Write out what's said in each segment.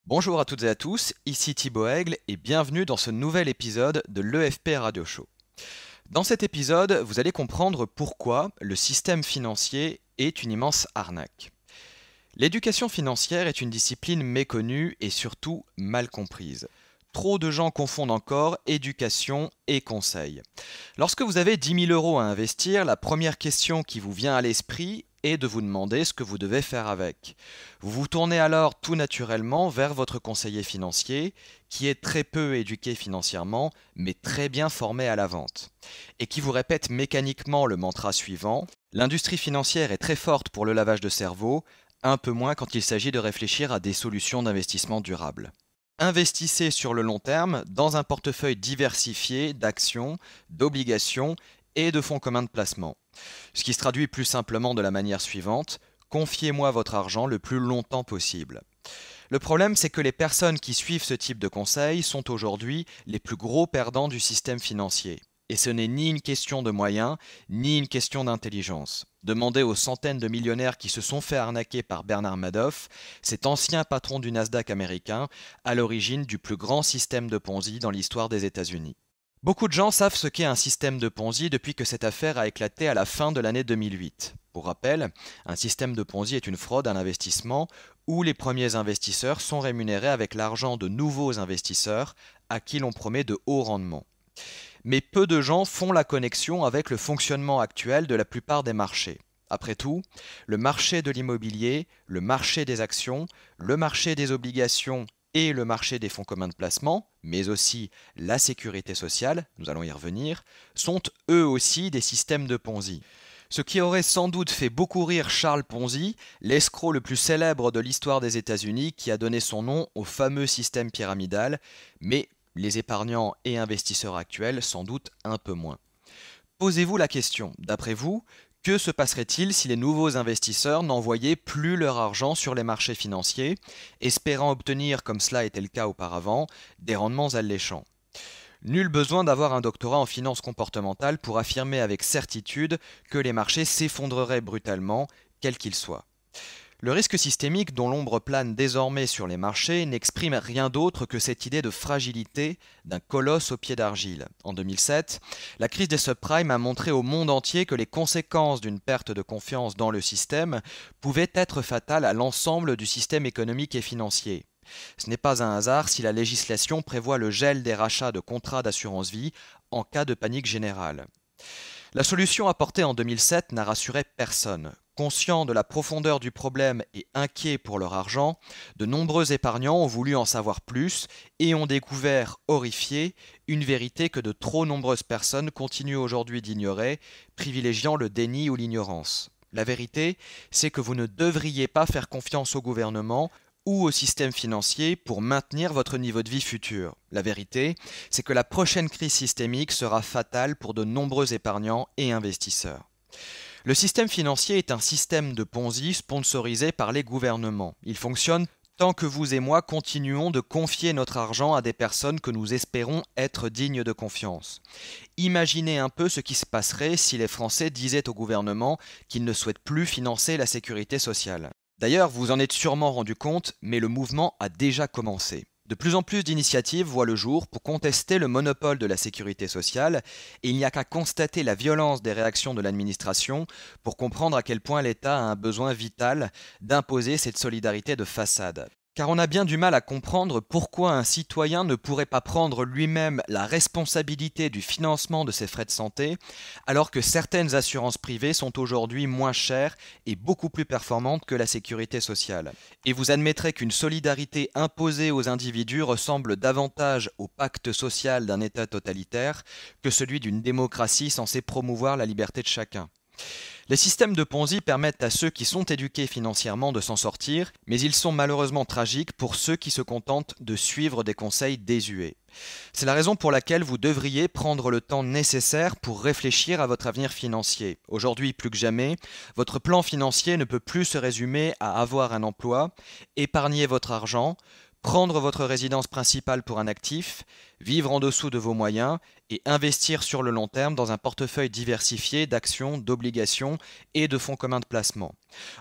Bonjour à toutes et à tous, ici Thibaut Aigle et bienvenue dans ce nouvel épisode de l'EFP Radio Show. Dans cet épisode, vous allez comprendre pourquoi le système financier est une immense arnaque. L'éducation financière est une discipline méconnue et surtout mal comprise. Trop de gens confondent encore éducation et conseil. Lorsque vous avez 10 000 euros à investir, la première question qui vous vient à l'esprit est de vous demander ce que vous devez faire avec. Vous vous tournez alors tout naturellement vers votre conseiller financier, qui est très peu éduqué financièrement, mais très bien formé à la vente, et qui vous répète mécaniquement le mantra suivant: l'industrie financière est très forte pour le lavage de cerveau, un peu moins quand il s'agit de réfléchir à des solutions d'investissement durable. Investissez sur le long terme dans un portefeuille diversifié d'actions, d'obligations et de fonds communs de placement. Ce qui se traduit plus simplement de la manière suivante: confiez-moi votre argent le plus longtemps possible. Le problème, c'est que les personnes qui suivent ce type de conseils sont aujourd'hui les plus gros perdants du système financier. Et ce n'est ni une question de moyens, ni une question d'intelligence. Demandez aux centaines de millionnaires qui se sont fait arnaquer par Bernard Madoff, cet ancien patron du Nasdaq américain, à l'origine du plus grand système de Ponzi dans l'histoire des États-Unis. Beaucoup de gens savent ce qu'est un système de Ponzi depuis que cette affaire a éclaté à la fin de l'année 2008. Pour rappel, un système de Ponzi est une fraude à l'investissement où les premiers investisseurs sont rémunérés avec l'argent de nouveaux investisseurs à qui l'on promet de hauts rendements. Mais peu de gens font la connexion avec le fonctionnement actuel de la plupart des marchés. Après tout, le marché de l'immobilier, le marché des actions, le marché des obligations et le marché des fonds communs de placement, mais aussi la sécurité sociale, nous allons y revenir, sont eux aussi des systèmes de Ponzi. Ce qui aurait sans doute fait beaucoup rire Charles Ponzi, l'escroc le plus célèbre de l'histoire des États-Unis qui a donné son nom au fameux système pyramidal, mais les épargnants et investisseurs actuels sans doute un peu moins. Posez-vous la question, d'après vous, que se passerait-il si les nouveaux investisseurs n'envoyaient plus leur argent sur les marchés financiers, espérant obtenir, comme cela était le cas auparavant, des rendements alléchants? Nul besoin d'avoir un doctorat en finance comportementale pour affirmer avec certitude que les marchés s'effondreraient brutalement, quels qu'ils soient. Le risque systémique dont l'ombre plane désormais sur les marchés n'exprime rien d'autre que cette idée de fragilité d'un colosse aux pieds d'argile. En 2007, la crise des subprimes a montré au monde entier que les conséquences d'une perte de confiance dans le système pouvaient être fatales à l'ensemble du système économique et financier. Ce n'est pas un hasard si la législation prévoit le gel des rachats de contrats d'assurance vie en cas de panique générale. La solution apportée en 2007 n'a rassuré personne. Conscients de la profondeur du problème et inquiets pour leur argent, de nombreux épargnants ont voulu en savoir plus et ont découvert, horrifiés, une vérité que de trop nombreuses personnes continuent aujourd'hui d'ignorer, privilégiant le déni ou l'ignorance. La vérité, c'est que vous ne devriez pas faire confiance au gouvernement ou au système financier pour maintenir votre niveau de vie futur. La vérité, c'est que la prochaine crise systémique sera fatale pour de nombreux épargnants et investisseurs. Le système financier est un système de Ponzi sponsorisé par les gouvernements. Il fonctionne tant que vous et moi continuons de confier notre argent à des personnes que nous espérons être dignes de confiance. Imaginez un peu ce qui se passerait si les Français disaient au gouvernement qu'ils ne souhaitent plus financer la sécurité sociale. D'ailleurs, vous en êtes sûrement rendu compte, mais le mouvement a déjà commencé. De plus en plus d'initiatives voient le jour pour contester le monopole de la sécurité sociale, et il n'y a qu'à constater la violence des réactions de l'administration pour comprendre à quel point l'État a un besoin vital d'imposer cette solidarité de façade. Car on a bien du mal à comprendre pourquoi un citoyen ne pourrait pas prendre lui-même la responsabilité du financement de ses frais de santé, alors que certaines assurances privées sont aujourd'hui moins chères et beaucoup plus performantes que la sécurité sociale. Et vous admettrez qu'une solidarité imposée aux individus ressemble davantage au pacte social d'un État totalitaire que celui d'une démocratie censée promouvoir la liberté de chacun. Les systèmes de Ponzi permettent à ceux qui sont éduqués financièrement de s'en sortir, mais ils sont malheureusement tragiques pour ceux qui se contentent de suivre des conseils désuets. C'est la raison pour laquelle vous devriez prendre le temps nécessaire pour réfléchir à votre avenir financier. Aujourd'hui, plus que jamais, votre plan financier ne peut plus se résumer à avoir un emploi, épargner votre argent, prendre votre résidence principale pour un actif, vivre en dessous de vos moyens et investir sur le long terme dans un portefeuille diversifié d'actions, d'obligations et de fonds communs de placement.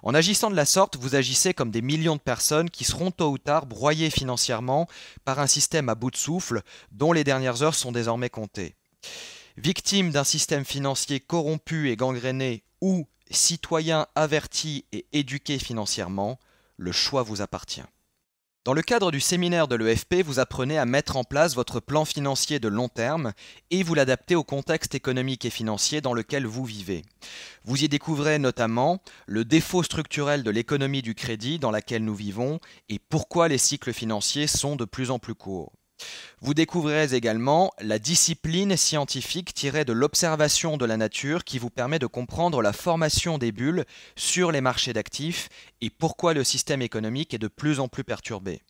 En agissant de la sorte, vous agissez comme des millions de personnes qui seront tôt ou tard broyées financièrement par un système à bout de souffle dont les dernières heures sont désormais comptées. Victime d'un système financier corrompu et gangréné ou citoyen averti et éduqué financièrement, le choix vous appartient. Dans le cadre du séminaire de l'EFP, vous apprenez à mettre en place votre plan financier de long terme et vous l'adaptez au contexte économique et financier dans lequel vous vivez. Vous y découvrez notamment le défaut structurel de l'économie du crédit dans laquelle nous vivons et pourquoi les cycles financiers sont de plus en plus courts. Vous découvrirez également la discipline scientifique tirée de l'observation de la nature qui vous permet de comprendre la formation des bulles sur les marchés d'actifs et pourquoi le système économique est de plus en plus perturbé.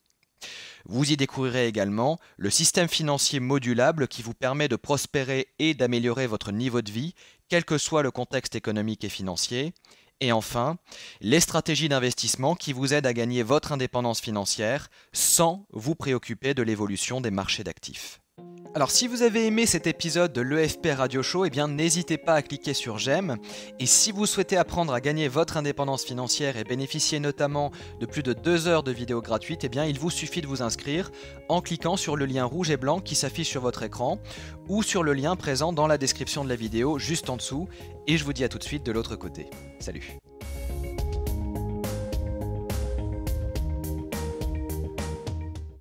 Vous y découvrirez également le système financier modulable qui vous permet de prospérer et d'améliorer votre niveau de vie, quel que soit le contexte économique et financier. Et enfin, les stratégies d'investissement qui vous aident à gagner votre indépendance financière sans vous préoccuper de l'évolution des marchés d'actifs. Alors si vous avez aimé cet épisode de l'EFP Radio Show, n'hésitez pas à cliquer sur j'aime. Et si vous souhaitez apprendre à gagner votre indépendance financière et bénéficier notamment de plus de 2 heures de vidéos gratuites, il vous suffit de vous inscrire en cliquant sur le lien rouge et blanc qui s'affiche sur votre écran ou sur le lien présent dans la description de la vidéo juste en dessous. Et je vous dis à tout de suite de l'autre côté. Salut!